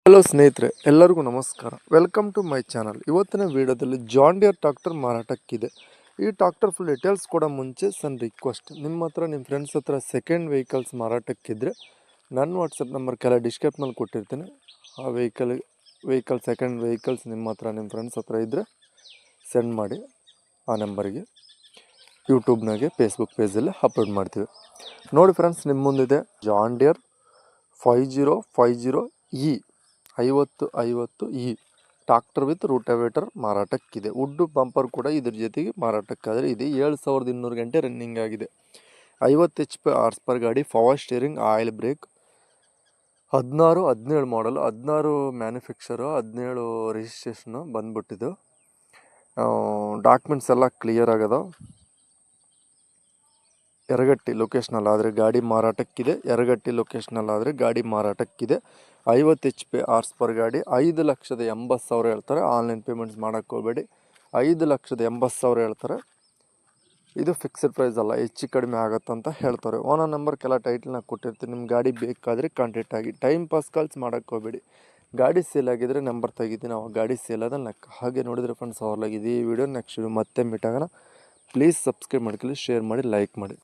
Hello ಸ್ನೇಹಿತರೆ, ಎಲ್ಲರಿಗೂ ನಮಸ್ಕಾರ. Welcome to my channel. ಇವತ್ತಿನ ವಿಡಿಯೋದಲ್ಲಿ ಜಾನ್ ಡಿಯರ್ ಟ್ರಾಕ್ಟರ್ ಮಾರಾಟಕ್ಕಿದೆ. ಈ ಟ್ರಾಕ್ಟರ್ ಫುಲ್ ಡೀಟೇಲ್ಸ್ ಕೊಡೋ ಮುಂಚೆ ಸಣ್ಣ ರಿಕ್ವೆಸ್ಟ್, ನಿಮ್ಮ ಹತ್ರ ನಿಮ್ಮ ಫ್ರೆಂಡ್ಸ್ ಹತ್ರ ಸೆಕೆಂಡ್ ವೆಹಿಕಲ್ಸ್ ಮಾರಾಟಕ್ಕಿದ್ರೆ ನನ್ನ ವಾಟ್ಸಪ್ ನಂಬರ್ ಕೆಲ ಡಿಸ್ಕ್ರಿಪ್ಷನಲ್ಲಿ ಕೊಟ್ಟಿರ್ತೀನಿ. ಆ ವೆಹಿಕಲ್ ಸೆಕೆಂಡ್ ವೆಹಿಕಲ್ಸ್ ನಿಮ್ಮ ಹತ್ರ ನಿಮ್ಮ ಫ್ರೆಂಡ್ಸ್ ಹತ್ರ ಇದ್ದರೆ ಸೆಂಡ್ ಮಾಡಿ. ಆ ನಂಬರ್ಗೆ ಯೂಟ್ಯೂಬ್ನಾಗೆ ಫೇಸ್ಬುಕ್ ಪೇಜಲ್ಲಿ ಅಪ್ಲೋಡ್ ಮಾಡ್ತೀವಿ. ನೋಡಿ ಫ್ರೆಂಡ್ಸ್, ನಿಮ್ಮ ಮುಂದಿದೆ John Deere 5050 5050 tractor with rotavator ಮಾರಾಟಕ್ಕಿದೆ. ವುಡ್ ಬಂಪರ್ ಕೂಡ ಇದ್ರ ಜೊತೆಗೆ ಮಾರಾಟಕ್ಕಾದರೆ ಇದೆ. 7200 ಗಂಟೆ ರನ್ನಿಂಗ್ ಆಗಿದೆ. 50 HP ಹಾರ್ಸ್ ಪರ್ ಗಾಡಿ, ಪವರ್ ಸ್ಟೀರಿಂಗ್, ಆಯಿಲ್ ಬ್ರೇಕ್. 17 ಮಾಡಲ್, 16 ಮ್ಯಾನುಫ್ಯಾಕ್ಚರು, 17 ರಿಜಿಸ್ಟ್ರೇಷನು ಬಂದ್ಬಿಟ್ಟಿದ್ದು. ಡಾಕ್ಯುಮೆಂಟ್ಸ್ ಎಲ್ಲ ಕ್ಲಿಯರ್ ಆಗದ. ಯರಗಟ್ಟಿ ಲೊಕೇಶನಲ್ಲಿ ಆದರೆ ಗಾಡಿ ಮಾರಾಟಕ್ಕಿದೆ. ಯರಗಟ್ಟಿ ಲೊಕೇಶನಲ್ಲಿ ಆದರೆ ಗಾಡಿ ಮಾರಾಟಕ್ಕಿದೆ. 50 HP ಹಾರ್ಸ್ ಪರ್ ಗಾಡಿ. 5,80,000 ಹೇಳ್ತಾರೆ. ಆನ್ಲೈನ್ ಪೇಮೆಂಟ್ಸ್ ಮಾಡೋಕ್ಕೆ ಹೋಗಬೇಡಿ. 5,80,000 ಹೇಳ್ತಾರೆ. ಇದು ಫಿಕ್ಸ್ಡ್ ಪ್ರೈಸ್ ಅಲ್ಲ, ಹೆಚ್ಚು ಕಡಿಮೆ ಆಗುತ್ತಂತ ಹೇಳ್ತಾರೆ. ಓನರ್ ನಂಬರ್ ಕೆಲ ಟೈಟಲ್ನಾಗ ಕೊಟ್ಟಿರ್ತೀನಿ. ನಿಮ್ಮ ಗಾಡಿ ಬೇಕಾದರೆ ಕಾಂಟ್ಯಾಕ್ಟ್ ಆಗಿ. ಟೈಮ್ ಪಾಸ್ ಕಾಲ್ಸ್ ಮಾಡೋಕ್ಕೆ ಹೋಗಬೇಡಿ. ಗಾಡಿ ಸೇಲ್ ಆಗಿದ್ರೆ ನಂಬರ್ ತೆಗಿತೀನಿ, ಅವಾಗ ಗಾಡಿ ಸೇಲ್ ಆದ ಲೆಕ್ಕ. ಹಾಗೆ ನೋಡಿದರೆ ಫ್ರೆಂಡ್ಸ್, ಅವರ್ಲಾಗಿದೆ ಈ ವಿಡಿಯೋ. ನೆಕ್ಸ್ಟ್ ವಿಡಿಯೋ ಮತ್ತೆ ಮೀಟ್ ಆಗೋಣ. ಪ್ಲೀಸ್ ಸಬ್ಸ್ಕ್ರೈಬ್ ಮಾಡ್ಕೊಳ್ಳಿ, ಶೇರ್ ಮಾಡಿ, ಲೈಕ್ ಮಾಡಿ.